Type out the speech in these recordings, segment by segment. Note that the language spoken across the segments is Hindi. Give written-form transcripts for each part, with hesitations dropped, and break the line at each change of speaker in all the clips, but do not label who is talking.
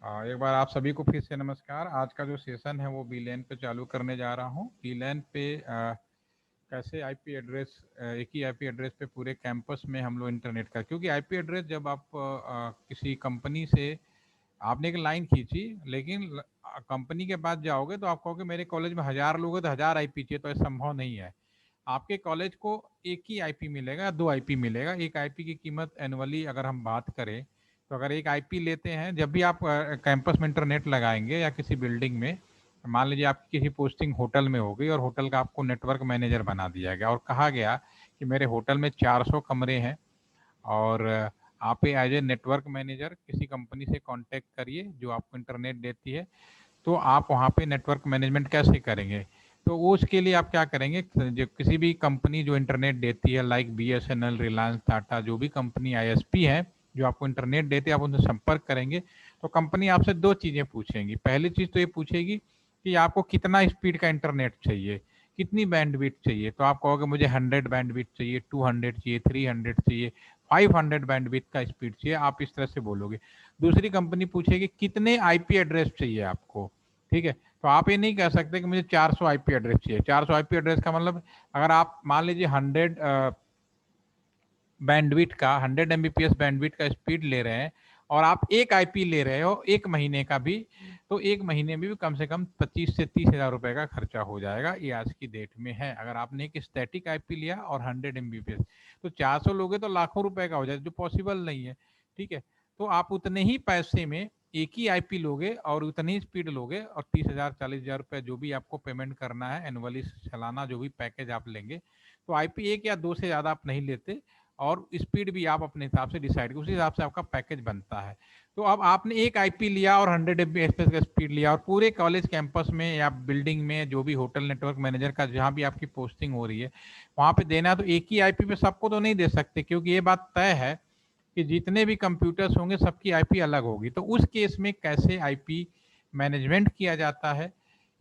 एक बार आप सभी को फिर से नमस्कार। आज का जो सेशन है वो वीलैन पे चालू करने जा रहा हूँ। वीलैन पे कैसे आईपी एड्रेस, एक ही आईपी एड्रेस पे पूरे कैंपस में हम लोग इंटरनेट का, क्योंकि आईपी एड्रेस जब आप किसी कंपनी से आपने एक लाइन खींची, लेकिन कंपनी के पास जाओगे तो आप कहोगे मेरे कॉलेज में 1000 लोग हैं तो 1000 आईपी चाहिए, तो ऐसा संभव नहीं है। आपके कॉलेज को एक ही आईपी मिलेगा, 2 आईपी मिलेगा। एक आईपी की कीमत एनुअली अगर हम बात करें तो अगर एक आईपी लेते हैं, जब भी आप कैंपस में इंटरनेट लगाएंगे या किसी बिल्डिंग में, मान लीजिए आपकी किसी पोस्टिंग होटल में हो गई और होटल का आपको नेटवर्क मैनेजर बना दिया गया और कहा गया कि मेरे होटल में 400 कमरे हैं और आप एज ए नेटवर्क मैनेजर किसी कंपनी से कांटेक्ट करिए जो आपको इंटरनेट देती है। तो आप वहाँ पे नेटवर्क मैनेजमेंट कैसे करेंगे? तो वो उसके लिए आप क्या करेंगे, जो किसी भी कंपनी जो इंटरनेट देती है, लाइक बीएसएनएल, रिलायंस, टाटा, जो भी कंपनी आईएसपी है जो आपको इंटरनेट देते हैं, आप उनसे संपर्क करेंगे तो कंपनी आपसे दो चीज़ें पूछेंगी। पहली चीज़ तो ये पूछेगी कि आपको कितना स्पीड का इंटरनेट चाहिए, कितनी बैंडविड्थ चाहिए। तो आप कहोगे मुझे 100 बैंडविड्थ चाहिए, 200 चाहिए, 300 चाहिए, 500 बैंडविड्थ का स्पीड चाहिए, आप इस तरह से बोलोगे। दूसरी कंपनी पूछेगी कितने आईपी एड्रेस चाहिए आपको। ठीक है, तो आप ये नहीं कह सकते कि मुझे 400 आईपी एड्रेस चाहिए। 400 आईपी एड्रेस का मतलब, अगर आप मान लीजिए 100 बैंडविड्थ का, 100 एमबीपीएस बैंडविड्थ का स्पीड ले रहे हैं और आप एक आईपी ले रहे हो एक महीने का भी, तो एक महीने में भी कम से कम 25 से 30 हज़ार रुपए का खर्चा हो जाएगा। ये आज की डेट में है। अगर आपने एक स्टैटिक आईपी लिया और 100 एमबीपीएस, तो 400 लोगे तो लाखों रुपए का हो जाए, जो पॉसिबल नहीं है। ठीक है, तो आप उतने ही पैसे में एक ही आईपी लोगे और उतनी ही स्पीड लोगे और 30 हज़ार 40 हज़ार रुपये जो भी आपको पेमेंट करना है एनुअली, सालाना जो भी पैकेज आप लेंगे, तो आईपी एक या दो से ज़्यादा आप नहीं लेते और स्पीड भी आप अपने हिसाब से डिसाइड, उसी हिसाब से आपका पैकेज बनता है। तो अब आपने एक आईपी लिया और 100 एमबीपीएस का स्पीड लिया और पूरे कॉलेज कैंपस में या बिल्डिंग में जो भी होटल नेटवर्क मैनेजर का जहाँ भी आपकी पोस्टिंग हो रही है वहाँ पे देना है, तो एक ही आईपी पे सबको तो नहीं दे सकते, क्योंकि ये बात तय है कि जितने भी कंप्यूटर्स होंगे सबकी आईपी अलग होगी। तो उस केस में कैसे आईपी मैनेजमेंट किया जाता है,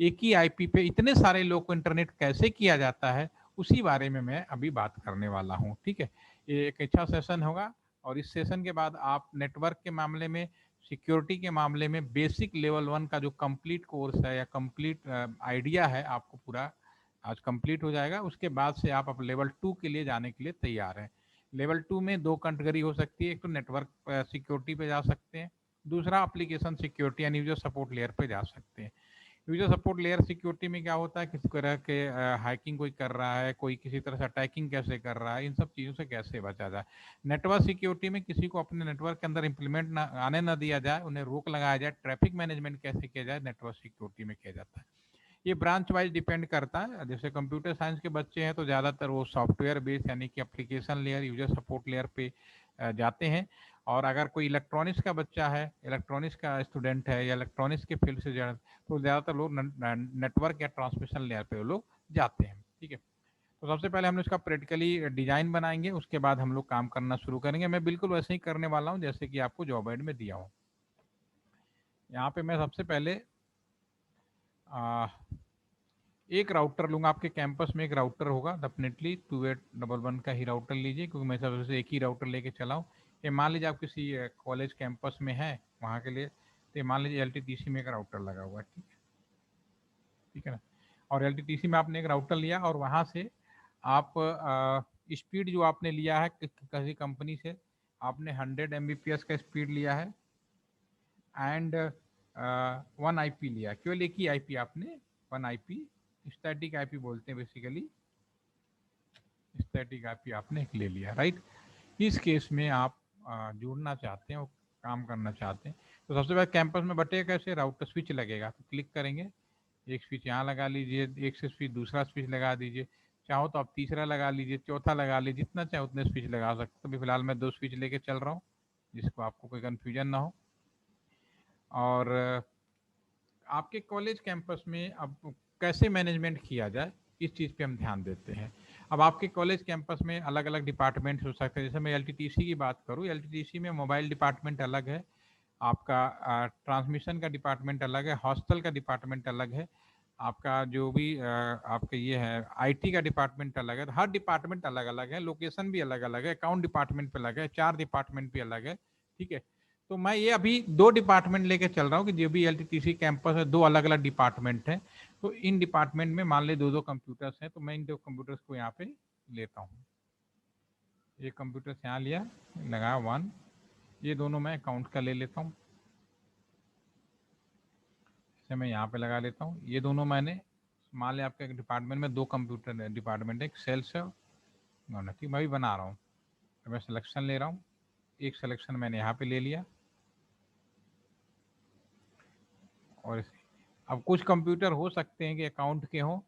एक ही आईपी पे इतने सारे लोग को इंटरनेट कैसे किया जाता है, उसी बारे में मैं अभी बात करने वाला हूँ। ठीक है, ये एक अच्छा सेशन होगा और इस सेशन के बाद आप नेटवर्क के मामले में, सिक्योरिटी के मामले में बेसिक लेवल 1 का जो कंप्लीट कोर्स है या कंप्लीट आइडिया है आपको पूरा आज कंप्लीट हो जाएगा। उसके बाद से आप लेवल 2 के लिए जाने के लिए तैयार हैं। लेवल 2 में दो कैटेगरी हो सकती है, एक तो नेटवर्क सिक्योरिटी पे जा सकते हैं, दूसरा एप्लीकेशन सिक्योरिटी यानी यूजर सपोर्ट लेयर पे जा सकते हैं। यूजर सपोर्ट लेयर सिक्योरिटी में क्या होता है, किसी तरह के हैकिंग कोई कर रहा है, कोई किसी तरह से अटैकिंग कैसे कर रहा है, इन सब चीज़ों से कैसे बचा जाए। नेटवर्क सिक्योरिटी में किसी को अपने नेटवर्क के अंदर इंप्लीमेंट ना आने ना दिया जाए, उन्हें रोक लगाया जाए, ट्रैफिक मैनेजमेंट कैसे किया जाए, नेटवर्क सिक्योरिटी में किया जाता है। ये ब्रांच वाइज डिपेंड करता है। जैसे कंप्यूटर साइंस के बच्चे हैं तो ज़्यादातर वो सॉफ्टवेयर बेस्ड यानी कि application layer, user support layer पे जाते हैं। और अगर कोई इलेक्ट्रॉनिक्स का बच्चा है, इलेक्ट्रॉनिक्स का स्टूडेंट है या इलेक्ट्रॉनिक्स के फील्ड से तो ज़्यादातर लोग नेटवर्क या ट्रांसमिशन लेयर पे वो लोग जाते हैं। ठीक है, तो सबसे पहले हम लोग इसका प्रैक्टिकली डिजाइन बनाएंगे, उसके बाद हम लोग काम करना शुरू करेंगे। मैं बिल्कुल वैसे ही करने वाला हूँ जैसे कि आपको जॉब एड में दिया हूँ। यहाँ पे मैं सबसे पहले आ, एक राउटर लूंगा। आपके कैंपस में एक राउटर होगा डेफिनेटली, 2811 का ही राउटर लीजिए, क्योंकि मैं सबसे एक ही राउटर लेके चला हूँ। ये मान लीजिए आप किसी कॉलेज कैंपस में है वहाँ के लिए, तो ये मान लीजिए एलटीटीसी में एक राउटर लगा हुआ है। ठीक है, ठीक है ना। और एलटीटीसी में आपने एक राउटर लिया और वहाँ से आप स्पीड जो आपने लिया है किसी कंपनी से, आपने 100 एमबीपीएस का स्पीड लिया है एंड 1 आईपी लिया, केवल एक ही आईपी आपने, 1 आईपी, स्टैटिक आईपी बोलते हैं बेसिकली, स्टैटिक आईपी आपने एक ले लिया, राइट। इस केस में आप जुड़ना चाहते हैं और काम करना चाहते हैं, तो सबसे पहले कैंपस में बटेगा कैसे, राउटर स्विच लगेगा, तो क्लिक करेंगे, एक स्विच यहाँ लगा लीजिए, एक से स्विच दूसरा स्विच लगा दीजिए, चाहो तो आप तीसरा लगा लीजिए, चौथा लगा लीजिए, जितना चाहे उतने स्विच लगा सकते हैं। अभी फिलहाल मैं 2 स्विच लेके चल रहा हूँ जिसको आपको कोई कन्फ्यूजन ना हो। और आपके कॉलेज कैंपस में अब कैसे मैनेजमेंट किया जाए, इस चीज़ पे हम ध्यान देते हैं। अब आपके कॉलेज कैंपस में अलग अलग डिपार्टमेंट्स हो सकते हैं। जैसे मैं एलटीटीसी की बात करूँ, एलटीटीसी में मोबाइल डिपार्टमेंट अलग है, आपका ट्रांसमिशन का डिपार्टमेंट अलग है, हॉस्टल का डिपार्टमेंट अलग है, आपका जो भी आपका ये है आईटी का डिपार्टमेंट अलग है। हर डिपार्टमेंट अलग अलग है, लोकेशन भी अलग अलग है, अकाउंट डिपार्टमेंट पे अलग है, 4 डिपार्टमेंट भी अलग है। ठीक है, तो मैं ये अभी 2 डिपार्टमेंट लेके चल रहा हूँ कि जो भी एलटीटीसी कैंपस है 2 अलग अलग डिपार्टमेंट है, तो इन डिपार्टमेंट में मान ले 2-2 कंप्यूटर्स हैं, तो मैं इन 2 कंप्यूटर्स को यहाँ पे लेता हूँ। ये कंप्यूटर्स यहाँ लिया, लगाया 1, ये दोनों मैं अकाउंट का ले लेता हूँ, इसे मैं यहाँ पे लगा लेता हूँ। ये दोनों मैंने मान लिया आपके डिपार्टमेंट में 2 कंप्यूटर डिपार्टमेंट है, एक सेल्स है, ठीक मैं भी बना रहा हूँ। तो मैं सिलेक्शन ले रहा हूँ, एक सिलेक्शन मैंने यहाँ पे ले लिया, और अब कुछ कंप्यूटर हो सकते हैं कि अकाउंट के हों,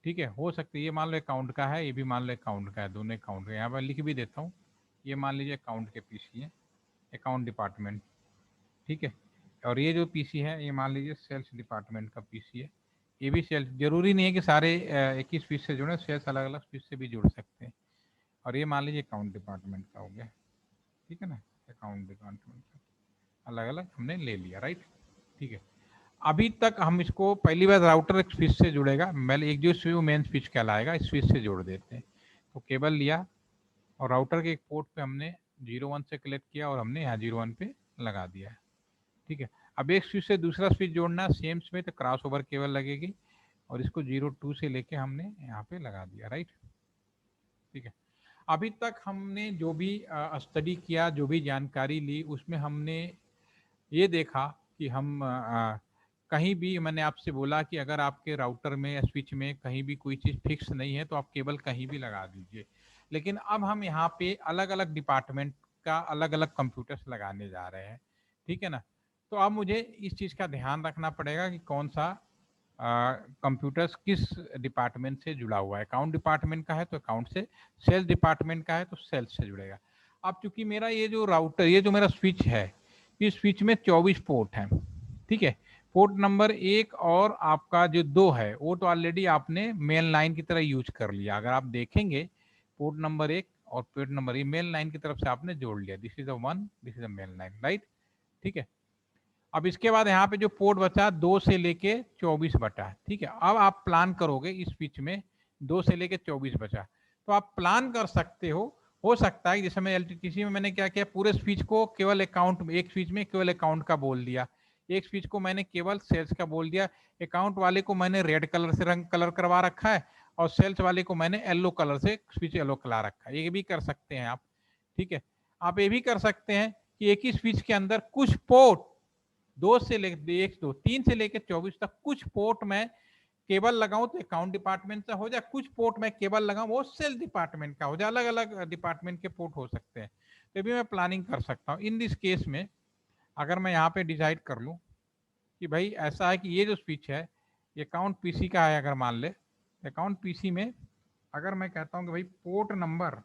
ठीक है, हो सकते हैं ये मान लो अकाउंट का है, ये भी मान लो अकाउंट का है, दोनों अकाउंट का। यहाँ पर लिख भी देता हूँ, ये मान लीजिए अकाउंट के पीसी है, अकाउंट डिपार्टमेंट, ठीक है। और ये जो पीसी है ये मान लीजिए सेल्स डिपार्टमेंट का पीसी है, ये भी सेल्स, जरूरी नहीं है कि सारे 21 पीस से जुड़े, सेल्स अलग अलग पीस से भी जुड़ सकते हैं। और ये मान लीजिए अकाउंट डिपार्टमेंट का हो गया, ठीक है ना, अकाउंट डिपार्टमेंट का अलग अलग हमने ले लिया, राइट, ठीक है। अभी तक हम इसको पहली बार राउटर एक स्विच से जुड़ेगा, एक जो मेन स्विच कहलाएगा इस स्विच से जोड़ देते हैं। तो केबल लिया और राउटर के एक पोर्ट पे हमने 01 से कलेक्ट किया और हमने यहाँ 01 पे लगा दिया, ठीक है। अब एक स्विच से दूसरा स्विच जोड़ना है सेम में, तो क्रॉस ओवर केबल लगेगी और इसको 02 से लेके हमने यहाँ पे लगा दिया, राइट, ठीक है। अभी तक हमने जो भी स्टडी किया, जो भी जानकारी ली, उसमें हमने ये देखा कि हम कहीं भी, मैंने आपसे बोला कि अगर आपके राउटर में या स्विच में कहीं भी कोई चीज़ फिक्स नहीं है तो आप केबल कहीं भी लगा दीजिए। लेकिन अब हम यहाँ पे अलग अलग डिपार्टमेंट का अलग अलग कंप्यूटर्स लगाने जा रहे हैं, ठीक है ना। तो अब मुझे इस चीज़ का ध्यान रखना पड़ेगा कि कौन सा कंप्यूटर्स किस डिपार्टमेंट से जुड़ा हुआ है। अकाउंट डिपार्टमेंट का है तो अकाउंट से, सेल्स डिपार्टमेंट का है तो सेल्स से जुड़ेगा। अब चूंकि मेरा ये जो राउटर, ये जो मेरा स्विच है, इस स्विच में 24 पोर्ट हैं, ठीक है। पोर्ट नंबर 1 और आपका जो 2 है वो तो ऑलरेडी आपने मेन लाइन की तरह यूज कर लिया। अगर आप देखेंगे पोर्ट नंबर 1 और पोर्ट नंबर, ये मेन लाइन की तरफ से आपने जोड़ लिया, this is a 1, this is a main line, right, ठीक है। अब इसके बाद यहाँ पे जो पोर्ट बचा 2 से लेके 24 बचा, ठीक है। अब आप प्लान करोगे इस स्विच में 2 से लेके 24 बचा, तो आप प्लान कर सकते हो सकता है जैसे मैं एलटीटीसी में मैंने क्या किया, पूरे स्विच को केवल अकाउंट में, एक स्विच में केवल अकाउंट का बोल दिया, एक स्विच को मैंने केवल सेल्स का बोल दिया, अकाउंट वाले को मैंने रेड कलर से रंग कलर करवा रखा है और सेल्स वाले को मैंने येलो कलर से स्विच येलो करा रखा है। ये भी कर सकते हैं आप, ठीक है। आप ये भी कर सकते हैं कि एक ही स्विच के अंदर कुछ पोर्ट 2 से लेकर 1 2 3 से लेकर 24 तक कुछ पोर्ट में केबल लगाऊं तो अकाउंट डिपार्टमेंट से हो जाए, कुछ पोर्ट में केबल लगाऊं वो सेल्स डिपार्टमेंट का हो जाए, अलग अलग डिपार्टमेंट के पोर्ट हो सकते हैं। तो भी मैं प्लानिंग कर सकता हूं। इन दिस केस में अगर मैं यहाँ पे डिसाइड कर लूं कि भाई ऐसा है कि ये जो स्विच है ये अकाउंट पीसी का है, अगर मान ले अकाउंट पीसी में अगर मैं कहता हूं कि भाई पोर्ट नंबर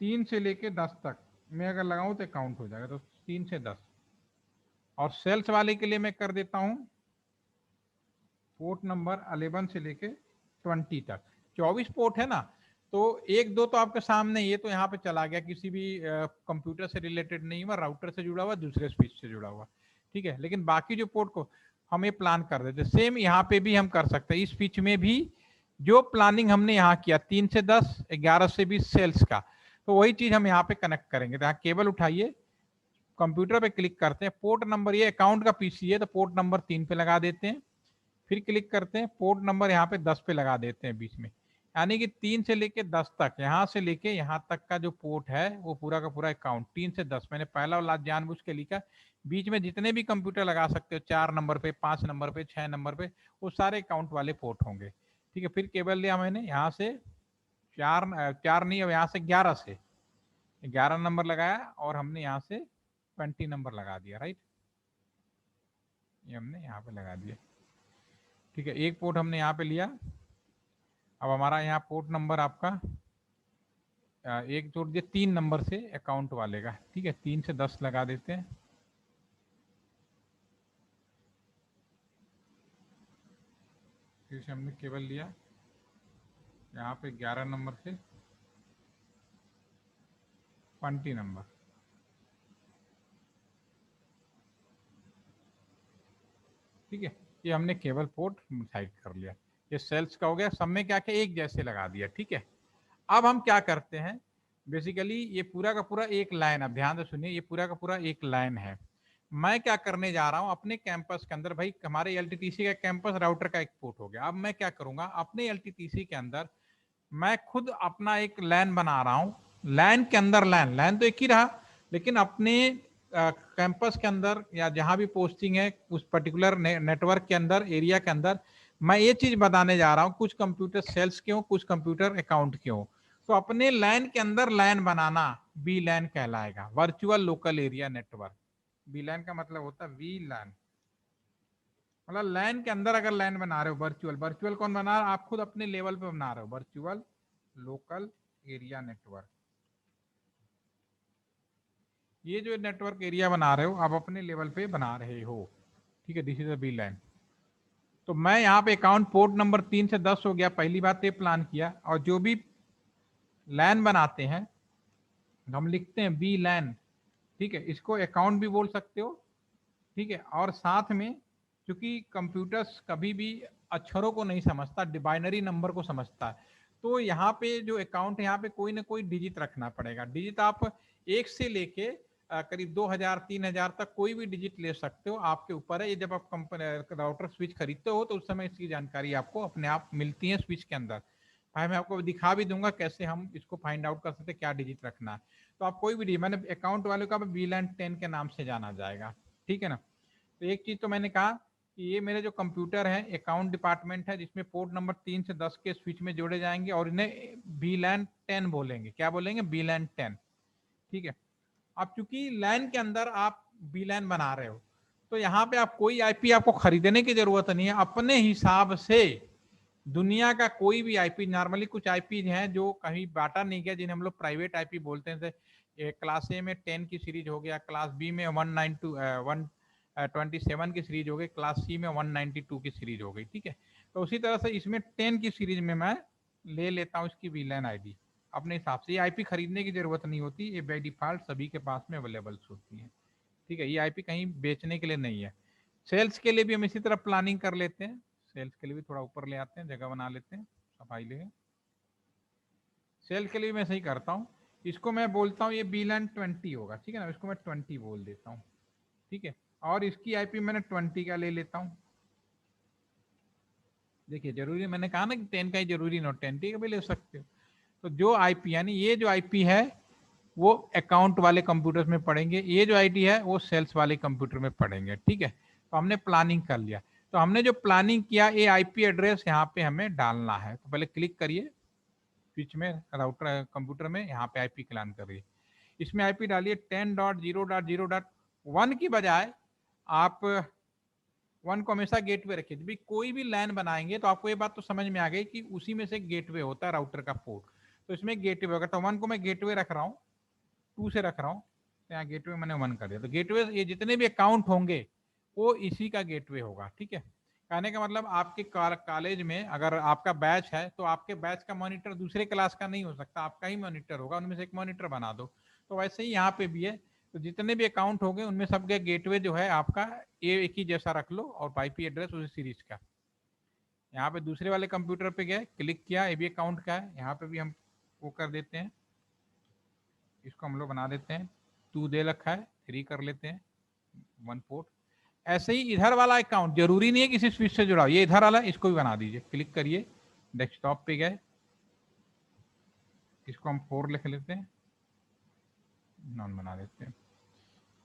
3 से लेके 10 तक मैं अगर लगाऊं तो अकाउंट हो जाएगा, तो 3 से 10। और सेल्स वाले के लिए मैं कर देता हूं पोर्ट नंबर 11 से लेके 20 तक। 24 पोर्ट है ना, तो 1 2 तो आपके सामने, ये तो यहाँ पे चला गया, किसी भी कंप्यूटर से रिलेटेड नहीं हुआ, राउटर से जुड़ा हुआ, दूसरे स्विच से जुड़ा हुआ, ठीक है। लेकिन बाकी जो पोर्ट को हम ये प्लान कर देते, सेम यहाँ पे भी हम कर सकते हैं। इस स्विच में भी जो प्लानिंग हमने यहाँ किया 3 से 10, 11 से 20 सेल्स का, तो वही चीज हम यहाँ पे कनेक्ट करेंगे। तो यहाँ केबल उठाइए, कंप्यूटर पे क्लिक करते हैं, पोर्ट नंबर, ये अकाउंट का पीसी है तो पोर्ट नंबर 3 पे लगा देते हैं, फिर क्लिक करते हैं, पोर्ट नंबर यहाँ पे 10 पे लगा देते हैं बीच में। यानी कि 3 से लेके 10 तक, यहाँ से लेके यहाँ तक का जो पोर्ट है वो पूरा का पूरा अकाउंट 3 से 10, मैंने पहला वाला जानबूझ के लिखा। बीच में जितने भी कंप्यूटर लगा सकते हो, 4 नंबर पे, 5 नंबर पे, 6 नंबर पे, वो सारे अकाउंट वाले पोर्ट होंगे, ठीक है। फिर केबल लिया मैंने यहाँ से 4 नहीं, अब यहाँ से 11 से 11 नंबर लगाया और हमने यहाँ से 20 नंबर लगा दिया, राइट, ये हमने यहाँ पे लगा दिया, ठीक है। एक पोर्ट हमने यहाँ पे लिया। अब हमारा यहाँ पोर्ट नंबर आपका एक जोड़ दिए 3 नंबर से अकाउंट वाले का, ठीक है, 3 से 10 लगा देते हैं। फिर से हमने केबल लिया यहाँ पे 11 नंबर से 20 नंबर, ठीक है। ये हमने केबल पोर्ट डिसाइड कर लिया। ये सेल्स का हो गया, सब में क्या क्या एक जैसे लगा दिया, ठीक है। अब हम क्या करते हैं, बेसिकली ये पूरा का पूरा एक लाइन, अब ध्यान से सुनिए, ये पूरा का पूरा एक लाइन है। मैं क्या करने जा रहा हूं अपने कैंपस के अंदर, भाई हमारे एलटीटीसी का कैंपस राउटर का एक पोर्ट हो गया। अब मैं क्या करूंगा अपने एलटीटीसी के अंदर, मैं खुद अपना एक लैन बना रहा हूं। लैन के अंदर लैन तो एक ही रहा, लेकिन अपने कैंपस के अंदर या जहां भी पोस्टिंग है उस पर्टिकुलर नेटवर्क के अंदर, एरिया के अंदर, मैं ये चीज बताने जा रहा हूं, कुछ कंप्यूटर सेल्स के हो, कुछ कंप्यूटर अकाउंट के हो। तो अपने लैन के अंदर लैन बनाना वी लैन कहलाएगा, virtual local area network. V LAN का मतलब होता है वी लैन, मतलब लैन के अंदर अगर लैन बना रहे हो, वर्चुअल, वर्चुअल कौन बना रहा है, आप खुद अपने लेवल पे बना रहे हो, वर्चुअल लोकल एरिया नेटवर्क। ये जो नेटवर्क एरिया बना रहे हो आप अपने लेवल पे बना रहे हो, ठीक है, this is a V LAN. तो मैं यहाँ पे अकाउंट पोर्ट नंबर 3 से 10 हो गया, पहली बात ये प्लान किया। और जो भी लैन बनाते हैं हम लिखते हैं वी लैन, ठीक है, इसको अकाउंट भी बोल सकते हो, ठीक है। और साथ में क्योंकि कंप्यूटर्स कभी भी अक्षरों को नहीं समझता, बाइनरी नंबर को समझता है, तो यहाँ पे जो अकाउंट है यहाँ पे कोई ना कोई डिजिट रखना पड़ेगा। डिजिट आप एक से लेके करीब 2000 3000 तक कोई भी डिजिट ले सकते हो, आपके ऊपर है। ये जब आप राउटर स्विच खरीदते हो तो उस समय इसकी जानकारी आपको अपने आप मिलती है स्विच के अंदर। भाई मैं आपको दिखा भी दूंगा कैसे हम इसको फाइंड आउट कर सकते हैं क्या डिजिट रखना है। तो आप कोई भी मैंने अकाउंट वाले का वीलैन 10 के नाम से जाना जाएगा, ठीक है ना। तो एक चीज तो मैंने कहा कि ये मेरे जो कंप्यूटर है अकाउंट डिपार्टमेंट है, जिसमें पोर्ट नंबर 3 से 10 के स्विच में जोड़े जाएंगे और इन्हें वीलैन 10 बोलेंगे। क्या बोलेंगे? वीलैन 10, ठीक है। अब चूंकि लैन के अंदर आप वीलैन बना रहे हो तो यहाँ पे आप कोई आईपी आपको खरीदने की जरूरत नहीं है, अपने हिसाब से दुनिया का कोई भी आईपी, नॉर्मली कुछ आईपी हैं जो कहीं बांटा नहीं गया, जिन्हें हम लोग प्राइवेट आईपी बोलते हैं। क्लास ए में 10 की सीरीज हो गया, क्लास बी में 127 की सीरीज हो गई, क्लास सी में 192 की सीरीज हो गई, ठीक है। तो उसी तरह से इसमें 10 की सीरीज में मैं ले लेता हूँ इसकी वीलैन आईडी अपने हिसाब से। ये आईपी खरीदने की जरूरत नहीं होती, ये बाय डिफॉल्ट सभी के पास में अवेलेबल होती है, ठीक है। ये आईपी कहीं बेचने के लिए नहीं है। सेल्स के लिए भी हम इसी तरह प्लानिंग कर लेते हैं, सेल्स के लिए भी थोड़ा ऊपर ले आते हैं, जगह बना लेते हैं, सफाई ले। सेल के लिए मैं सही करता हूँ, इसको मैं बोलता हूँ ये बीलैन 20 होगा, ठीक है ना, इसको मैं 20 बोल देता हूँ, ठीक है। और इसकी आईपी मैंने 20 का ले लेता हूँ। देखिए जरूरी, मैंने कहा ना कि 10 का ही जरूरी ना, 20 का भी ले सकते हो। तो जो आईपी, यानी ये जो आईपी है वो अकाउंट वाले कंप्यूटर में पढ़ेंगे, ये जो आईडी है वो सेल्स वाले कंप्यूटर में पढ़ेंगे, ठीक है। तो हमने प्लानिंग कर लिया। तो हमने जो प्लानिंग किया, ये आईपी एड्रेस यहाँ पे हमें डालना है। तो पहले क्लिक करिए स्विच में, राउटर कंप्यूटर में, यहाँ पे आईपी क्लान करिए, इसमें आईपी डालिए 10.0.0.1 की बजाय आप 1 को हमेशा गेटवे रखिए। जब भी कोई भी लैन बनाएंगे तो आपको ये बात तो समझ में आ गई कि उसी में से गेटवे होता है राउटर का पोर्ट, तो इसमें गेटवे होगा। तो 1 को मैं गेटवे रख रहा हूँ, 2 से रख रहा हूँ, तो यहाँ गेटवे मैंने 1 कर दिया। तो गेटवे ये जितने भी अकाउंट होंगे वो इसी का गेटवे होगा, ठीक है। कहने का मतलब आपके कॉलेज में अगर आपका बैच है तो आपके बैच का मॉनिटर दूसरे क्लास का नहीं हो सकता, आपका ही मॉनिटर होगा, उनमें से एक मॉनिटर बना दो। तो वैसे ही यहाँ पे भी है, तो जितने भी अकाउंट होंगे उनमें सबके गेटवे जो है आपका ये एक ही जैसा रख लो, और आईपी एड्रेस उसी सीरीज का। यहाँ पे दूसरे वाले कंप्यूटर पे गए, क्लिक किया, ये भी अकाउंट का है, यहाँ पे भी हम वो कर देते हैं, इसको हम लोग बना देते हैं 2 दे रखा है, 3 कर लेते हैं 1 पोर्ट। ऐसे ही इधर वाला अकाउंट जरूरी नहीं है किसी स्विच से जुड़ा हो, ये इधर वाला इसको भी बना दीजिए। क्लिक करिए, डेस्कटॉप पे गए, इसको हम 4 लिख लेते हैं, नॉन बना देते हैं।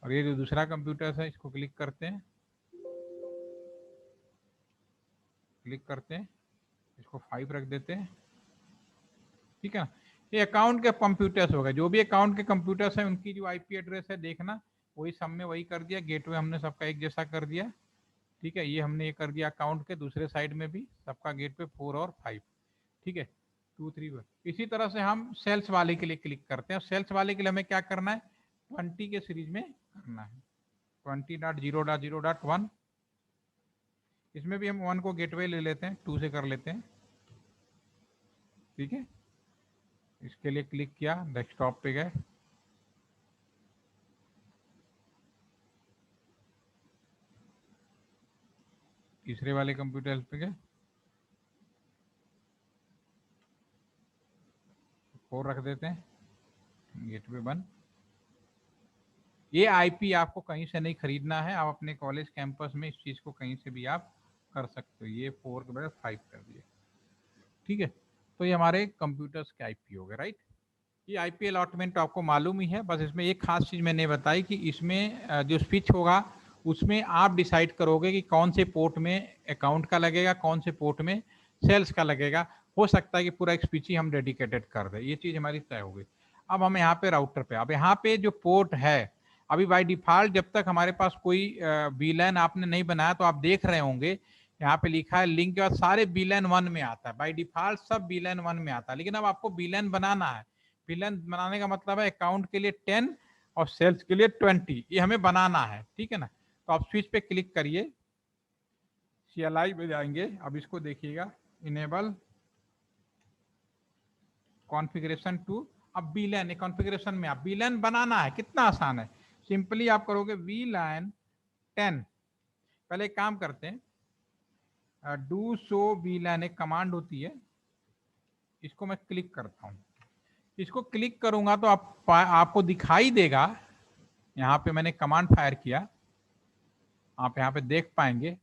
और ये जो दूसरा कंप्यूटर है इसको क्लिक करते हैं, क्लिक करते हैं, इसको 5 रख देते हैं, ठीक है ना। ये अकाउंट के कंप्यूटर्स हो गए, जो भी अकाउंट के कंप्यूटर्स हैं उनकी जो आईपी एड्रेस है देखना, वही सब में वही कर दिया, गेटवे हमने सबका एक जैसा कर दिया, ठीक है। ये हमने ये कर दिया अकाउंट के दूसरे साइड में भी सबका गेटवे 4 और 5, ठीक है, 2 3 1। इसी तरह से हम सेल्स वाले के लिए क्लिक करते हैं, सेल्स वाले के लिए हमें क्या करना है, 20 के सीरीज में करना है, 20.0.0.1। इसमें भी हम 1 को गेटवे ले लेते हैं, 2 से कर लेते हैं, ठीक है। इसके लिए क्लिक किया, डेस्कटॉप पे गए, तीसरे वाले कंप्यूटर पे गए, 4 रख देते हैं, गेटवे 1। ये आईपी आपको कहीं से नहीं खरीदना है, आप अपने कॉलेज कैंपस में इस चीज को कहीं से भी आप कर सकते हो। ये 4 के बजाय 5 कर दिए, ठीक है। तो ये हमारे कंप्यूटर्स के आईपी हो गए, राइट। ये आईपी अलॉटमेंट तो आपको मालूम ही है, बस इसमें एक खास चीज मैंने बताई कि इसमें जो स्विच होगा उसमें आप डिसाइड करोगे कि कौन से पोर्ट में अकाउंट का लगेगा, कौन से पोर्ट में सेल्स का लगेगा। हो सकता है कि पूरा एक स्विच ही हम डेडिकेटेड कर दें, ये चीज हमारी तय हो गई। अब हम यहाँ पे राउटर पे, अब यहाँ पे जो पोर्ट है, अभी बाय डिफॉल्ट जब तक हमारे पास कोई वीलैन आपने नहीं बनाया तो आप देख रहे होंगे यहाँ पे लिखा है लिंक के बाद सारे वीलैन 1 में आता है, बाय डिफॉल्ट सब वीलैन 1 में आता है। लेकिन अब आपको वीलैन बनाना है। वीलैन बनाने का मतलब है अकाउंट के लिए 10 और सेल्स के लिए 20, ये हमें बनाना है, ठीक है ना। तो आप स्विच पे क्लिक करिए, CLI में जाएंगे। अब इसको देखिएगा, इनेबल कॉन्फ़िगरेशन टू। अब वीलैन कॉन्फ़िगरेशन में आप वीलैन बनाना है, कितना आसान है। सिंपली आप करोगे वीलैन 10। पहले एक काम करते हैं, डू शो वीलैन एक कमांड होती है, इसको मैं क्लिक करता हूं। इसको क्लिक करूंगा तो आपको दिखाई देगा, यहाँ पे मैंने कमांड फायर किया, आप यहाँ पे देख पाएंगे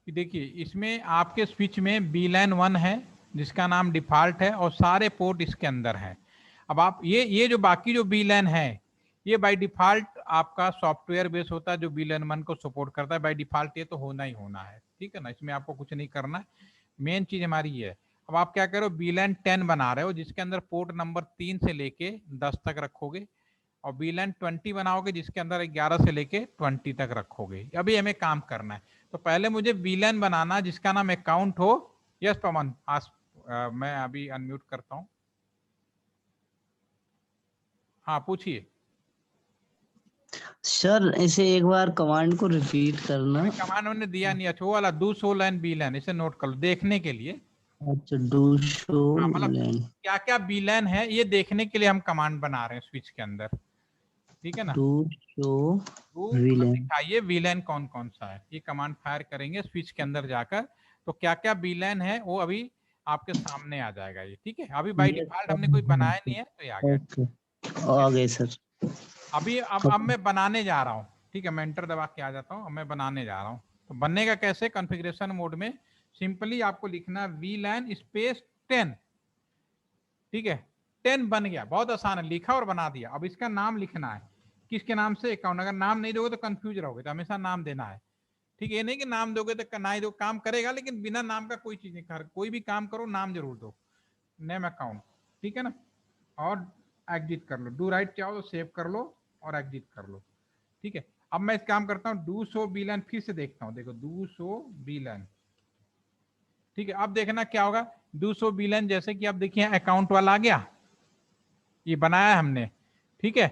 कि देखिए इसमें आपके स्विच में वीलैन 1 है जिसका नाम डिफॉल्ट है और सारे पोर्ट इसके अंदर है। अब आप ये जो बाकी जो वीलैन है ये बाय डिफॉल्ट आपका सॉफ्टवेयर बेस होता है जो वीलैन 1 को सपोर्ट करता है। बाय डिफॉल्ट ये तो होना ही होना है, ठीक है ना, इसमें आपको कुछ नहीं करना है। मेन चीज हमारी ये है। अब आप क्या करो, वीलैन 10 बना रहे हो जिसके अंदर पोर्ट नंबर 3 से लेके 10 तक रखोगे, और वीलैन 20 बनाओगे जिसके अंदर 11 से लेके 20 तक रखोगे। अभी हमें काम करना है, तो पहले मुझे वीलैन बनाना जिसका नाम अकाउंट हो। यस पवन, आज मैं अभी अनम्यूट करता हूँ। हाँ पूछिए।
सर इसे एक बार कमांड को रिपीट करना।
अभी कमांड मैंने दिया नहीं, अच्छा वो वाला डू शो लाइन वीलैन, इसे नोट कर लो देखने के लिए।
अच्छा, डू शो
हाँ मतलब
लैन,
क्या क्या वीलैन है ये देखने के लिए हम कमांड बना रहे हैं स्विच के अंदर, ठीक है ना।
डू शो
तो मतलब
विलेन।
दिखाइए वीलैन कौन कौन सा है, ये कमांड फायर करेंगे स्विच के अंदर जाकर, तो क्या क्या वीलैन है वो अभी आपके सामने आ जाएगा ये, ठीक है। अभी बाय
यस
डिफॉल्ट
सर,
हमने कोई
हाँ
बनाया
सर।
नहीं है तो ये आ गया,
ओके,
ठीक है।
आ गए सर।
अभी अब मैं बनाने जा रहा हूँ, ठीक है, मैं एंटर दबा के आ जाता हूँ। अब मैं बनाने जा रहा हूँ, तो बनने का कैसे, कॉन्फ़िगरेशन मोड में सिंपली आपको लिखना वीलैन स्पेस 10, ठीक है। 10 बन गया, बहुत आसान है, लिखा और बना दिया। अब इसका नाम लिखना है, किसके नाम से अकाउंट। अगर नाम नहीं दोगे तो कंफ्यूज रहोगे, तो हमेशा नाम देना है, ठीक है। ये नहीं कि नाम दोगे तो ना ही दो, काम करेगा लेकिन बिना नाम का कोई चीज नहीं कर, कोई भी काम करो नाम जरूर दो। नेम अकाउंट, ठीक है ना, और एग्जिट कर लो। डू राइट चाहो तो सेव कर लो और एग्जिट कर लो, ठीक है। अब मैं इस काम करता हूँ, डू शो बीलन फिर से देखता हूँ, देखो डू शो बीलन, ठीक है। अब देखना क्या होगा, डू शो बीलन जैसे कि अब देखिए अकाउंट वाला आ गया, ये बनाया है हमने, ठीक है।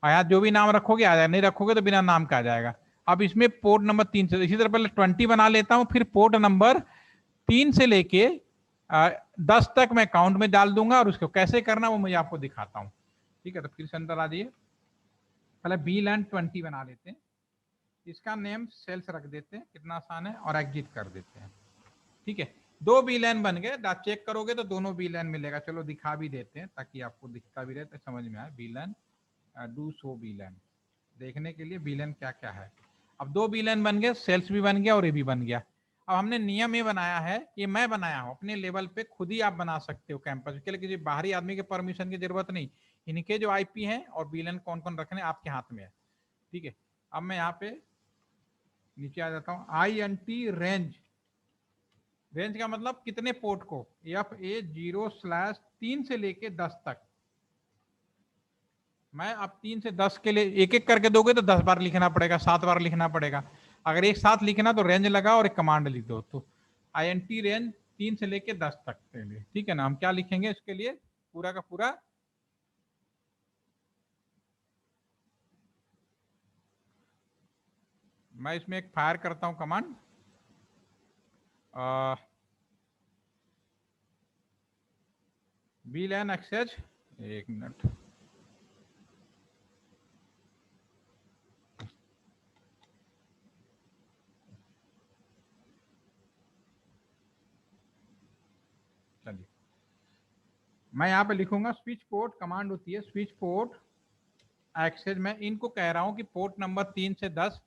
और यहाँ जो भी नाम रखोगे आ जाएगा, नहीं रखोगे तो बिना नाम का आ जाएगा। अब इसमें पोर्ट नंबर 3 से, इसी तरह पहले 20 बना लेता हूँ, फिर पोर्ट नंबर 3 से लेके 10 तक मैं अकाउंट में डाल दूंगा, और उसको कैसे करना वो मैं आपको दिखाता हूँ, ठीक है। तो फिर से अंदर आ जाइए, पहले बी लैंड 20 बना लेते हैं, इसका नेम सेल्स रख देते हैं, कितना आसान है, और एग्जिट कर देते हैं, ठीक है। दो बी लैन बन गए, चेक करोगे तो दोनों बी लैन मिलेगा। चलो दिखा भी देते हैं ताकि आपको दिखता भी रहे तो समझ में आए। बी लैन, डू शो बी लैन, देखने के लिए बी लैन क्या क्या है। अब दो बी लैन बन गए, सेल्स भी बन गया और ये भी बन गया। अब हमने नियम ये बनाया है, ये मैं बनाया हूँ अपने लेवल पे, खुद ही आप बना सकते हो कैंपस के लिए, किसी बाहरी आदमी के परमिशन की जरूरत नहीं। इनके जो आईपी हैं और बी लैन कौन कौन रखने आपके हाथ में है, ठीक है। अब मैं यहाँ पे नीचे आ जाता हूँ, INT रेंज, रेंज का मतलब कितने पोर्ट को, FA0/3 से लेके 10 तक। मैं अब 3 से 10 के लिए एक एक करके दोगे तो 10 बार लिखना पड़ेगा, 7 बार लिखना पड़ेगा। अगर एक साथ लिखना तो रेंज लगा और एक कमांड लिख दो, तो INT रेंज 3 से लेके 10 तक के लिए, ठीक है ना। हम क्या लिखेंगे इसके लिए, पूरा का पूरा मैं इसमें एक फायर करता हूं कमांड, VLAN एक्सेस, एक मिनट, चलिए मैं यहाँ पे लिखूंगा स्विच पोर्ट, कमांड होती है स्विच पोर्ट एक्सेस। मैं इनको कह रहा हूँ कि पोर्ट नंबर 3 से 10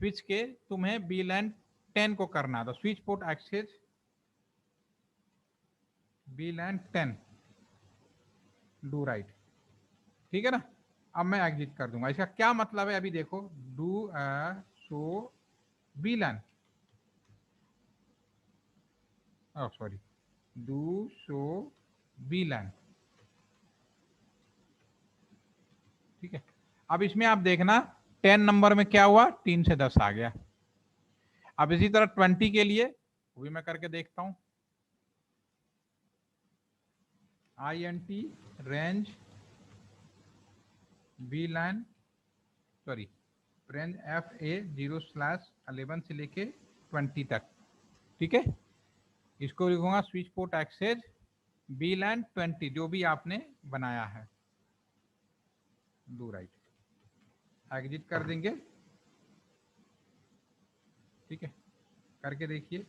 स्विच के तुम्हें VLAN 10 को करना है, तो switch port access VLAN 10 do write, ठीक है ना। अब मैं एग्जिट कर दूंगा। इसका क्या मतलब है अभी देखो, do show VLAN, sorry, do show VLAN, ठीक है। अब इसमें आप देखना 10 नंबर में क्या हुआ, 3 से 10 आ गया। अब इसी तरह 20 के लिए वो भी मैं करके देखता हूं, INT range VLAN, sorry range FA 0/11 से लेके 20 तक, ठीक है। इसको लिखूंगा स्विच पोर्ट एक्सेस VLAN 20, जो भी आपने बनाया है, डू राइट, एग्जिट कर देंगे, ठीक है। करके देखिए,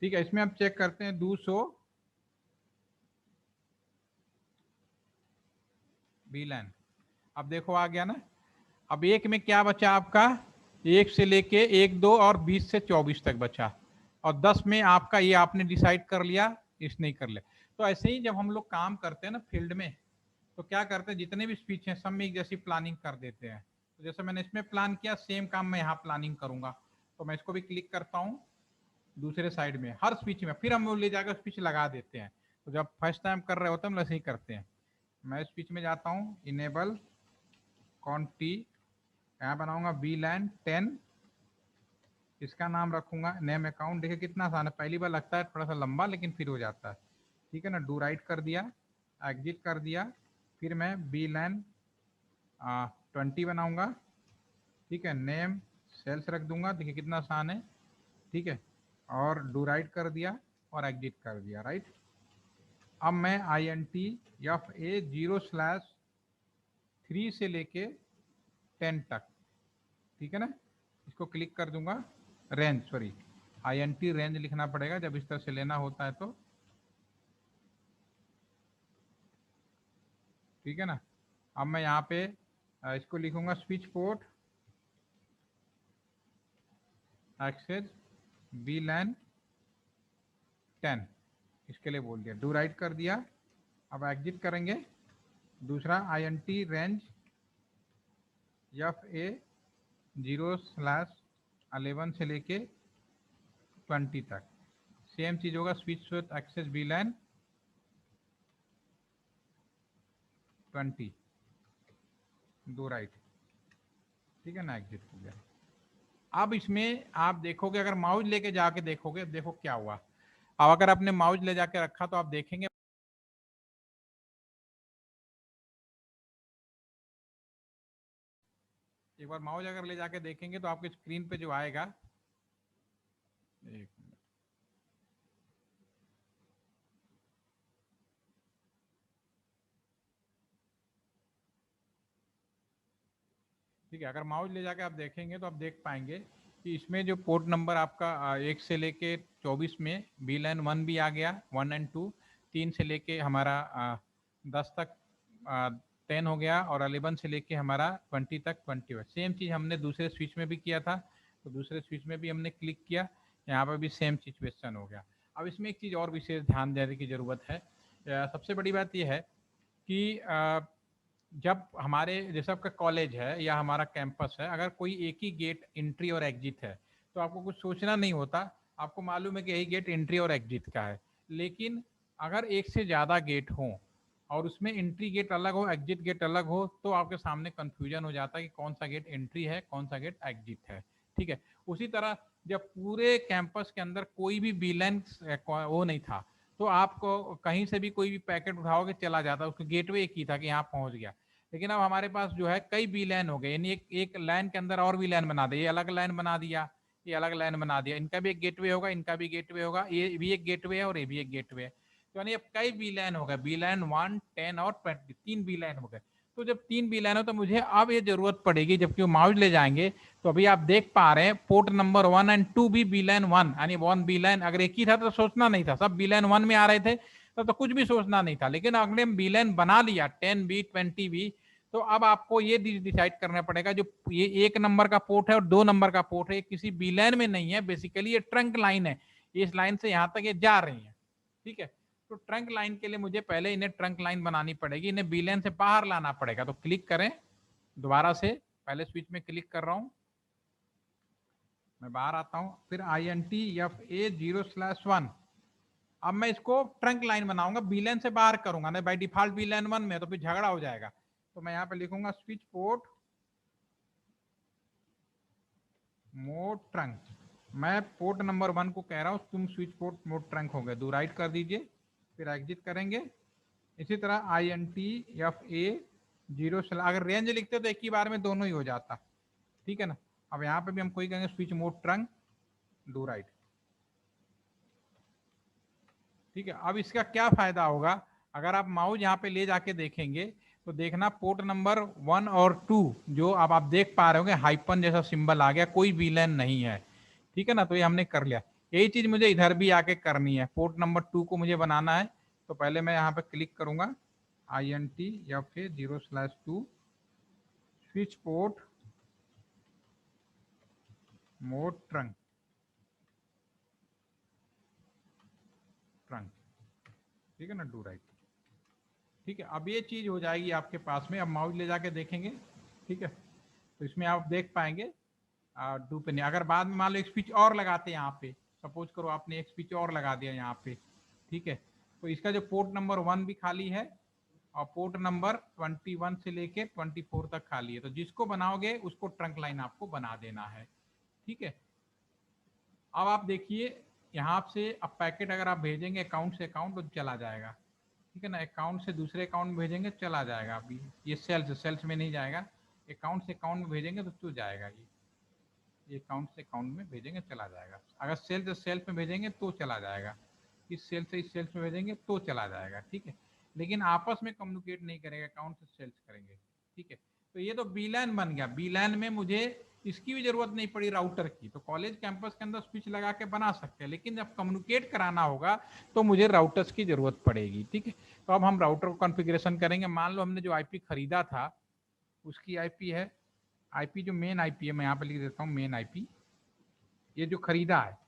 ठीक है। इसमें आप चेक करते हैं 200 VLAN, अब देखो आ गया ना। अब एक में क्या बचा आपका, 1 से लेके 1, 2 और 20 से 24 तक बचा, और 10 में आपका ये आपने डिसाइड कर लिया, इस नहीं कर ले। तो ऐसे ही जब हम लोग काम करते हैं ना फील्ड में, तो क्या करते हैं, जितने भी स्पीच हैं सब में एक जैसी प्लानिंग कर देते हैं। तो जैसे मैंने इसमें प्लान किया, सेम काम मैं यहाँ प्लानिंग करूंगा। तो मैं इसको भी क्लिक करता हूँ दूसरे साइड में, हर स्पीच में फिर हम ले जाकर स्पीच लगा देते हैं। तो जब फर्स्ट टाइम कर रहे होते हैं हम ऐसे ही करते हैं। मैं स्पीच में जाता हूँ, इनेबल कॉन्टी, यहाँ बनाऊंगा VLAN 10, इसका नाम रखूंगा नेम अकाउंट। देखिए कितना आसान है, पहली बार लगता है थोड़ा सा लंबा लेकिन फिर हो जाता है, ठीक है ना। डू राइट कर दिया, एग्जिट कर दिया, फिर मैं VLAN 20 बनाऊंगा, ठीक है। नेम सेल्स रख दूंगा, देखिए कितना आसान है, ठीक है। और डू राइट कर दिया और एग्जिट कर दिया, राइट। अब मैं INT FA 0/3 से लेके 10 तक, ठीक है ना, इसको क्लिक कर दूंगा। रेंज, सॉरी INT रेंज लिखना पड़ेगा जब इस तरह से लेना होता है तो, ठीक है ना। अब मैं यहाँ पे इसको लिखूंगा स्विच पोर्ट एक्सेस VLAN 10, इसके लिए बोल दिया, डू राइट कर दिया। अब एग्जिट करेंगे, दूसरा INT रेंज FA 0/11 से लेके 20 तक, सेम चीज होगा, switch access VLAN 20, do write, ठीक है ना, एग्जिट हो गया। अब इसमें आप देखोगे, अगर माउस लेके जाके देखोगे, देखो क्या हुआ। अब अगर आपने माउस ले जाके रखा तो आप देखेंगे एक बार माउस अगर ले जाके देखेंगे तो आपके स्क्रीन पे जो आएगा, एक मिनट, ठीक है। अगर माउस ले जाके आप देखेंगे तो आप देख पाएंगे कि इसमें जो पोर्ट नंबर आपका 1 से लेके 24 में VLAN 1 भी आ गया, 1 एंड 2, 3 से लेके हमारा 10 तक 10 हो गया, और 11 से लेके हमारा 20 तक 20 है। सेम चीज़ हमने दूसरे स्विच में भी किया था, तो दूसरे स्विच में भी हमने क्लिक किया, यहाँ पर भी सेम सिचुएशन हो गया। अब इसमें एक चीज़ और विशेष ध्यान देने की ज़रूरत है। सबसे बड़ी बात यह है कि जब हमारे जैसे आपका कॉलेज है या हमारा कैंपस है, अगर कोई एक ही गेट एंट्री और एग्जिट है तो आपको कुछ सोचना नहीं होता, आपको मालूम है कि यही गेट एंट्री और एग्जिट का है। लेकिन अगर एक से ज़्यादा गेट हो और उसमें एंट्री गेट अलग हो, एग्जिट गेट अलग हो, तो आपके सामने कंफ्यूजन हो जाता है कि कौन सा गेट एंट्री है, कौन सा गेट एग्जिट है, ठीक है। उसी तरह जब पूरे कैंपस के अंदर कोई भी VLAN वो नहीं था, तो आपको कहीं से भी कोई भी पैकेट उठाओगे चला जाता, उसका गेटवे एक ही था कि यहाँ पहुंच गया। लेकिन अब हमारे पास जो है कई VLAN हो गए, यानी एक लाइन के अंदर और VLAN बना दिया, ये अलग लाइन बना दिया, ये अलग लाइन बना दिया, इनका भी एक गेटवे होगा, इनका भी गेटवे होगा, ये भी एक गेटवे है और ये भी एक गेटवे है। तो यानी अब कई बी लाइन हो गए, बी लाइन 1, 10 और 20, 3 बी लाइन हो गए। तो जब 3 बी लाइन हो तो मुझे अब ये जरूरत पड़ेगी, जबकि वो माउस ले जाएंगे तो अभी आप देख पा रहे हैं पोर्ट नंबर 1 एंड 2 भी बी लाइन 1, यानी 1 बी लाइन। अगर एक ही था तो सोचना नहीं था, सब बी लाइन 1 में आ रहे थे तो कुछ भी सोचना नहीं था। लेकिन अगले हम बी लाइन बना लिया 10 बी 20 बी, तो अब आपको ये डिसाइड करना पड़ेगा जो ये 1 नंबर का पोर्ट है और 2 नंबर का पोर्ट है, किसी बी लाइन में नहीं है, बेसिकली ये ट्रंक लाइन है, इस लाइन से यहाँ तक ये जा रही है। ठीक है, तो ट्रंक लाइन के लिए मुझे पहले इन्हें ट्रंक लाइन बनानी पड़ेगी, इन्हें बी लाइन से बाहर लाना पड़ेगा। तो क्लिक करें दोबारा से, पहले स्विच में क्लिक कर रहा हूं, मैं बाहर आता हूं, फिर INTFA0/1। अब मैं इसको ट्रंक लाइन बनाऊंगा, बी लाइन से बाहर करूंगा, नहीं बाय डिफॉल्ट बी लाइन 1 में तो फिर झगड़ा हो जाएगा। तो मैं यहाँ पे लिखूंगा स्विच पोर्ट मोड ट्रंक। मैं पोर्ट नंबर 1 को कह रहा हूं तुम स्विच पोर्ट मोड ट्रंक हो गए, दो राइट कर दीजिए, फिर एग्जिट करेंगे। इसी तरह INTFA0, अगर रेंज लिखते तो एक ही बार में दोनों ही हो जाता। ठीक है ना, अब यहाँ पे भी हम कोई कहेंगे स्विच मोड ट्रंक, दो राइट। ठीक है, अब इसका क्या फायदा होगा, अगर आप माउस यहाँ पे ले जाके देखेंगे तो देखना पोर्ट नंबर 1 और 2 जो अब आप देख पा रहे होंगे हाइपन जैसा सिंबल आ गया, कोई वीलन नहीं है। ठीक है ना, तो ये हमने कर लिया। यही चीज मुझे इधर भी आके करनी है, पोर्ट नंबर 2 को मुझे बनाना है। तो पहले मैं यहाँ पे क्लिक करूंगा INTFA0/2 switch port mode trunk, ठीक है ना, डू राइट। ठीक है, अब ये चीज हो जाएगी आपके पास में। अब माउस ले जाके देखेंगे, ठीक है, तो इसमें आप देख पाएंगे डू पे नहीं। अगर बाद में मान लो एक स्विच और लगाते हैं यहाँ पे, सपोज करो आपने एक स्विच और लगा दिया यहाँ पे, ठीक है, तो इसका जो पोर्ट नंबर 1 भी खाली है और पोर्ट नंबर 21 से लेके 24 तक खाली है। तो जिसको बनाओगे उसको ट्रंक लाइन आपको बना देना है। ठीक है, अब आप देखिए यहाँ से अब पैकेट अगर आप भेजेंगे अकाउंट से अकाउंट तो चला जाएगा। ठीक है ना, अकाउंट से दूसरे अकाउंट में भेजेंगे चला जाएगा। अभी ये सेल्स में नहीं जाएगा, अकाउंट से अकाउंट में भेजेंगे तो जाएगा। ये अकाउंट से अकाउंट में भेजेंगे चला जाएगा। अगर सेल से सेल्स में भेजेंगे तो चला जाएगा, इस सेल से इस सेल्स में भेजेंगे तो चला जाएगा। ठीक है, लेकिन आपस में कम्युनिकेट नहीं करेगा, अकाउंट से सेल्स करेंगे। ठीक है, तो ये तो बीलैन बन गया। बीलैन में मुझे इसकी भी जरूरत नहीं पड़ी राउटर की, तो कॉलेज कैंपस के अंदर स्विच लगा के बना सकते हैं, लेकिन जब कम्युनिकेट कराना होगा तो मुझे राउटर्स की जरूरत पड़ेगी। ठीक है, तो अब हम राउटर को कॉन्फ़िगरेशन करेंगे। मान लो हमने जो आईपी खरीदा था उसकी आईपी है, आईपी जो मेन आईपी है, मैं यहाँ पे लिख देता हूँ मेन आईपी। ये जो खरीदा है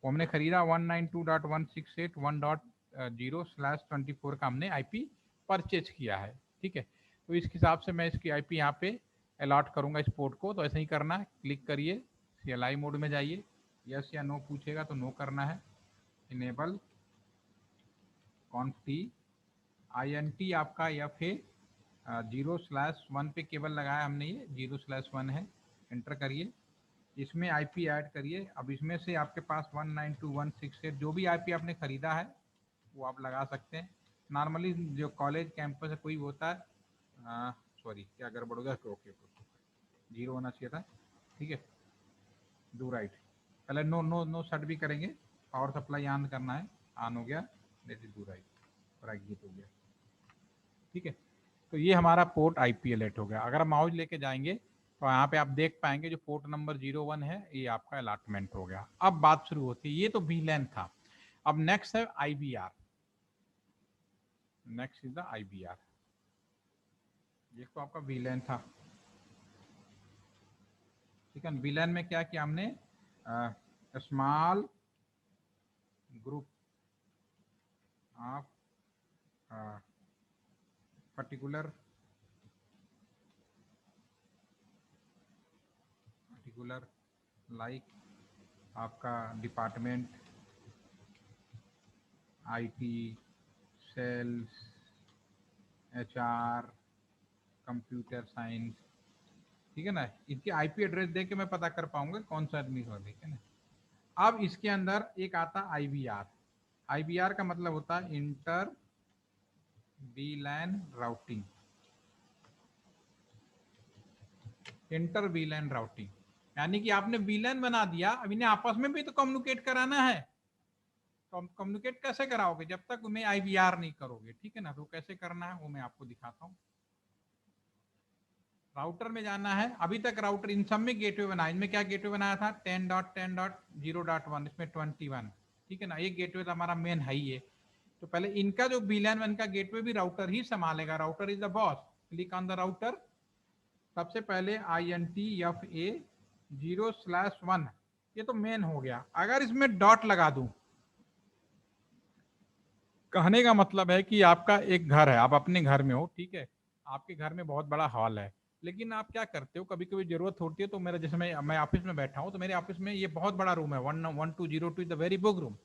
वो हमने खरीदा 192.168.1.0/24 का हमने आईपी परचेज किया है। ठीक है, तो इस हिसाब से मैं इसकी आईपी यहाँ पे अलॉट करूंगा इस पोर्ट को। तो ऐसे ही करना है, क्लिक करिए, CLI मोड में जाइए, यस या नो पूछेगा तो नो करना है। इनेबल कॉन्फ INT आपका FA0/1 पे केबल लगाया हमने, ये 0/1 है, एंटर करिए, इसमें आईपी ऐड करिए। अब इसमें से आपके पास 192.168 जो भी आईपी आपने खरीदा है वो आप लगा सकते हैं। नॉर्मली जो कॉलेज कैंपस है कोई होता है, सॉरी क्या गड़बड़ हो गया, ओके 0 होना चाहिए था। ठीक है, डू राइट, पहले नो नो नो सेट भी करेंगे, पावर सप्लाई ऑन करना है, ऑन हो गया, डू राइट और एग्जिट हो गया। ठीक है, तो ये हमारा पोर्ट आईपी अलर्ट हो गया। अगर हम माउस लेके जाएंगे तो यहाँ पे आप देख पाएंगे जो पोर्ट नंबर 01 है ये आपका अलॉटमेंट हो गया। अब बात शुरू होती है, ये तो VLAN था। अब नेक्स्ट है IVR, next is the IVR। ये तो आपका VLAN था। ठीक है, VLAN में क्या किया हमने, small group of particular like आपका department, IT, sales, HR, computer science. ठीक है ना, इनके आईपी एड्रेस देख के मैं पता कर पाऊंगा कौन सा आदमी हो। ठीक है ना, अब इसके अंदर एक आता IVR। IVR का मतलब होता है inter VLAN routing, inter VLAN routing. यानी कि आपने VLAN बना दिया, अब इन्हें आपस में भी तो कम्युनिकेट कराना है, तो हम कम्युनिकेट कैसे कराओगे जब तक उन्हें IVR नहीं करोगे, ठीक है ना। तो कैसे करना है वो मैं आपको दिखाता हूँ। राउटर में जाना है, अभी तक राउटर इन सब में गेटवे बनाया, इनमें क्या गेटवे बनाया था 10.10.0.1, इसमें 21, ठीक है ना। एक गेटवे तो हमारा मेन है ही है, तो पहले इनका जो VLAN 1 का गेटवे भी राउटर ही संभालेगा, router is the boss. Click on the router, सबसे पहले INTFA 0/1, ये तो मेन हो गया। अगर इसमें डॉट लगा दूं, कहने का मतलब है कि आपका एक घर है, आप अपने घर में हो, ठीक है, आपके घर में बहुत बड़ा हॉल है, लेकिन आप क्या करते हो, कभी कभी जरूरत होती है, तो मेरा जैसे मैं ऑफिस में बैठा हूँ, तो मेरे ऑफिस में ये बहुत बड़ा रूम है, 11202 is the very big room.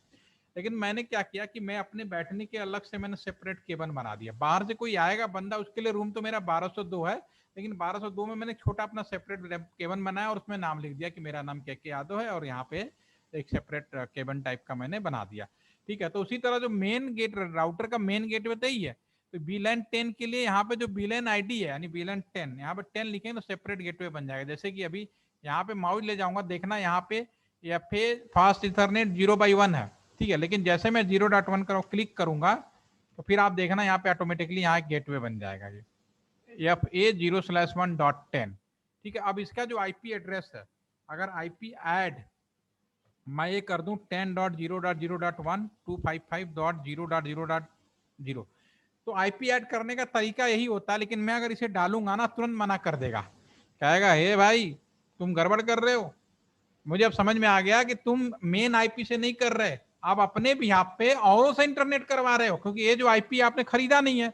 लेकिन मैंने क्या किया कि मैं अपने बैठने के अलग से मैंने सेपरेट केबल बना दिया। बाहर से कोई आएगा बंदा, उसके लिए रूम तो मेरा 1202 है, लेकिन 1202 में मैंने छोटा अपना सेपरेट केबल बनाया और उसमें नाम लिख दिया कि मेरा नाम के यादव है, और यहाँ पे एक सेपरेट केबल टाइप का मैंने बना दिया, ठीक है। तो उसी तरह जो मेन गेट राउटर का मेन गेट बताइए है, तो VLAN 10 के लिए यहाँ पे जो VLAN ID है, यानी VLAN 10, यहाँ पे 10 लिखेंगे तो सेपरेट गेटवे बन जाएगा। जैसे कि अभी यहाँ पे माउस ले जाऊंगा, देखना यहाँ पे FA फास्ट इथरनेट 0/1 है, ठीक है, लेकिन जैसे मैं 0.1 करो क्लिक करूंगा, तो फिर आप देखना यहाँ पे ऑटोमेटिकली यहाँ गेटवे बन जाएगा, ये FA 0/1.10, ठीक है। अब इसका जो IP एड्रेस है, अगर IP ऐड मैं ये कर दूं 10.0.0.1 255.0.0.0, तो IP ऐड करने का तरीका यही होता है, लेकिन मैं अगर इसे डालूंगा ना, तुरंत मना कर देगा, कहेगा हे भाई तुम गड़बड़ कर रहे हो। मुझे अब समझ में आ गया कि तुम मेन IP से नहीं कर रहे, आप अपने भी यहाँ पे औरों से इंटरनेट करवा रहे हो, क्योंकि ये जो IP आपने खरीदा नहीं है।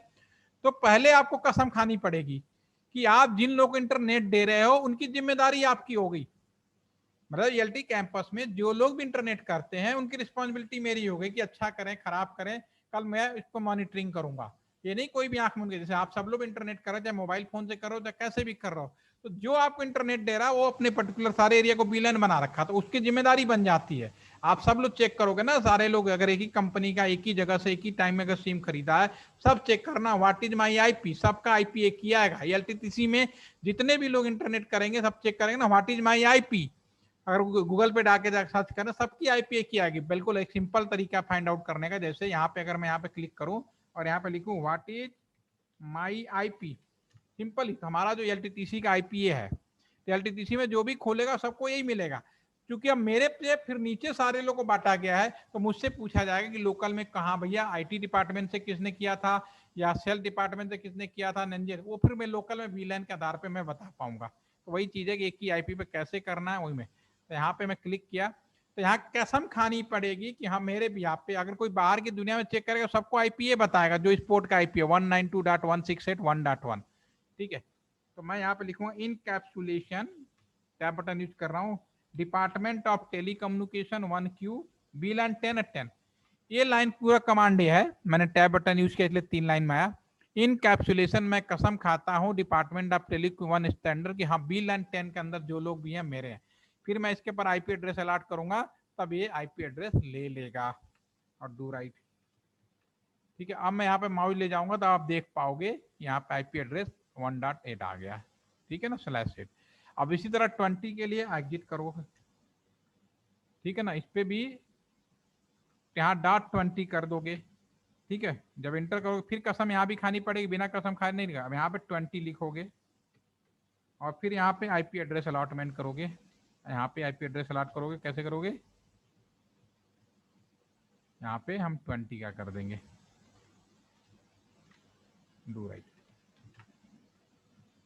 तो पहले आपको कसम खानी पड़ेगी कि आप जिन लोगों को इंटरनेट दे रहे हो उनकी जिम्मेदारी आपकी होगी। मतलब ELT कैंपस में जो लोग भी इंटरनेट करते हैं उनकी रिस्पॉन्सिबिलिटी मेरी हो गई कि अच्छा करें खराब करें, कल मैं इसको मॉनिटरिंग करूंगा। ये नहीं कोई भी आंख मूंद के, जैसे आप सब लोग इंटरनेट कर रहे हो, चाहे मोबाइल फोन से करो चाहे कैसे भी कर रहे हो, तो जो आपको इंटरनेट दे रहा है वो अपने पर्टिकुलर सारे एरिया को VLAN बना रखा, तो उसकी जिम्मेदारी बन जाती है। आप सब लोग चेक करोगे ना, सारे लोग अगर एक ही कंपनी का एक ही जगह से एक ही टाइम में अगर सिम खरीदा है, सब चेक करना व्हाट इज माई IP, सबका IP एक ही आएगा। ELTTC में जितने भी लोग इंटरनेट करेंगे सब चेक करेंगे ना व्हाट इज माई IP, अगर गूगल पे डाके सर्च करना सबकी IP एक ही आएगी। बिल्कुल एक सिंपल तरीका फाइंड आउट करने का, जैसे यहाँ पे अगर मैं यहाँ पे क्लिक करूँ और यहाँ पे लिखूँ what is my IP, simple ही हमारा जो ELTTC का IP है, तो ELTTC में जो भी खोलेगा सबको यही मिलेगा। क्योंकि अब मेरे पे फिर नीचे सारे लोगों को बांटा गया है, तो मुझसे पूछा जाएगा कि लोकल में कहाँ भैया IT डिपार्टमेंट से किसने किया था या सेल डिपार्टमेंट से किसने किया था नंजे, वो फिर मैं लोकल में VLAN के आधार पे मैं बता पाऊंगा। तो वही चीज है कि एक ही IP पे कैसे करना है, वही में तो यहाँ पे मैं क्लिक किया, तो यहाँ कसम खानी पड़ेगी कि हाँ मेरे भी यहाँ पे अगर कोई बाहर की दुनिया में चेक करेगा सबको IP बताएगा जो स्पोर्ट का IP है 192.168.1.1, ठीक है। तो मैं यहाँ पे लिखूंगा इनकैप्सुलेशन, टैब बटन यूज कर रहा हूँ, department of telecommunication 1Q VLAN 10/10, ये लाइन पूरा कमांड है, मैंने टैब बटन यूज किया इसलिए 3 लाइन में आया। इनकैप्सुलेशन मैं कसम खाता हूँ डिपार्टमेंट ऑफ टेलीकॉम 1 स्टैंडर्ड की, हाँ VLAN 10 के अंदर जो लोग भी हैं मेरे हैं। फिर मैं इसके पर IP एड्रेस अलॉट करूंगा, तब ये IP एड्रेस ले लेगा और डू राइट, ठीक है। अब मैं यहाँ पे माउस ले जाऊंगा तो आप देख पाओगे यहाँ पे IP एड्रेस 1.8 आ गया, ठीक है ना, /8। अब इसी तरह 20 के लिए एग्जिट करो, ठीक है ना, इस पे भी यहाँ .20 कर दोगे, ठीक है। जब इंटर करोगे फिर कसम यहाँ भी खानी पड़ेगी, बिना कसम खाए नहीं लिखा, अब यहाँ पे 20 लिखोगे और फिर यहाँ पे IP एड्रेस अलॉटमेंट करोगे, यहाँ पे IP एड्रेस अलॉट करोगे, कैसे करोगे, यहाँ पे हम 20 का कर देंगे, डू राइट,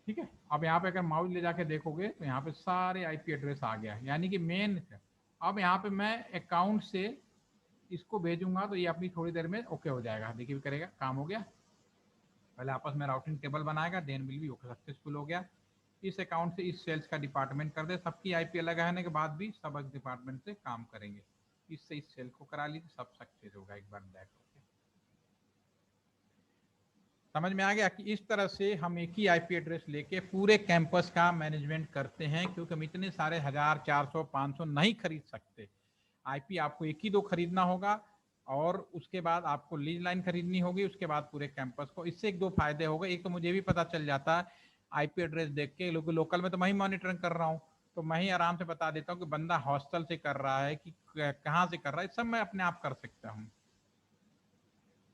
ठीक है। अब यहाँ पे अगर माउस ले जाके देखोगे तो यहाँ पे सारे IP एड्रेस आ गया, यानी कि मेन। अब यहाँ पे मैं अकाउंट से इसको भेजूंगा तो ये अपनी थोड़ी देर में ओके हो जाएगा, देखिए करेगा, काम हो गया। पहले आपस में राउटिंग टेबल बनाएगा, देन विल भी ओके सक्सेसफुल हो गया। इस अकाउंट से इस सेल्स का डिपार्टमेंट कर दे, सबकी IP अलग आने के बाद भी सब डिपार्टमेंट से काम करेंगे, इससे इस सेल को करा लीजिए, सब सक्सेस होगा एक बार बैक होके। समझ में आ गया कि इस तरह से हम एक ही IP एड्रेस लेके पूरे कैंपस का मैनेजमेंट करते हैं, क्योंकि हम इतने सारे 1000 400 500 नहीं खरीद सकते। IP आपको एक ही दो खरीदना होगा और उसके बाद आपको लीज लाइन खरीदनी होगी, उसके बाद पूरे कैंपस को। इससे एक दो फायदे हो गए, एक तो मुझे भी पता चल जाता है IP एड्रेस देख के, लोकल में तो मैं ही मॉनिटरिंग कर रहा हूँ, तो मैं ही आराम से बता देता हूँ कि बंदा हॉस्टल से कर रहा है कि कहाँ से कर रहा है, सब मैं अपने आप कर सकता हूँ।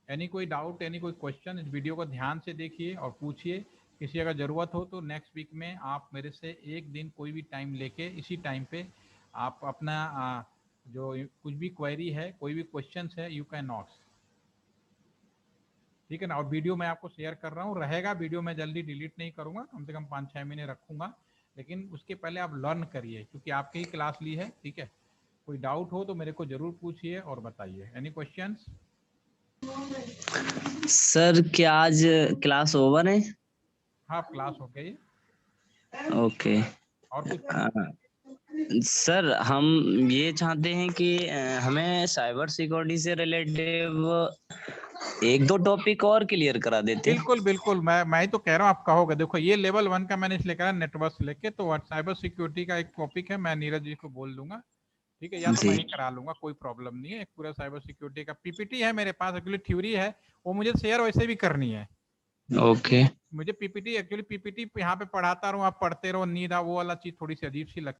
एनी कोई डाउट, एनी कोई क्वेश्चन, इस वीडियो को ध्यान से देखिए और पूछिए। किसी अगर ज़रूरत हो तो नेक्स्ट वीक में आप मेरे से एक दिन कोई भी टाइम लेके इसी टाइम पे आप अपना जो कुछ भी क्वेरी है, कोई भी क्वेश्चन है, यू कैन आस्क, ठीक है ना। और वीडियो मैं आपको शेयर कर रहा हूँ, रहेगा वीडियो, मैं जल्दी डिलीट नहीं करूँगा, कम से कम 5-6 महीने रखूँगा, लेकिन उसके पहले आप लर्न करिए क्योंकि आपकी ही क्लास ली है, ठीक है। कोई डाउट हो तो मेरे को ज़रूर पूछिए और बताइए। Any questions?
सर क्या आज क्लास ओवर है?
हाँ, क्लास हो गई।
ओके।
और कुछ?
सर हम ये चाहते हैं कि हमें साइबर सिक्योरिटी से रिलेटेड एक दो टॉपिक और क्लियर करा देते।
बिल्कुल बिल्कुल, मैं ही तो कह रहा हूँ, आप कहोगे। देखो ये लेवल 1 का मैंने इसलिए कहा नेटवर्क से लेके, तो साइबर सिक्योरिटी का एक टॉपिक है, मैं नीरज जी को बोल दूंगा, ठीक है, या तो
जी।
मैं ही करा लूंगा, कोई प्रॉब्लम नहीं है। एक पूरा साइबर सिक्योरिटी का पीपीटी है मेरे पास, एक्चुअली थ्योरी है, वो मुझे शेयर वैसे भी करनी है।
ओके।
मुझे पीपीटी, एक्चुअली पीपीटी यहाँ पे पढ़ाता रहूँ, आप पढ़ते रहो, नींद वो वाला चीज थोड़ी सी अजीब सी लगती है।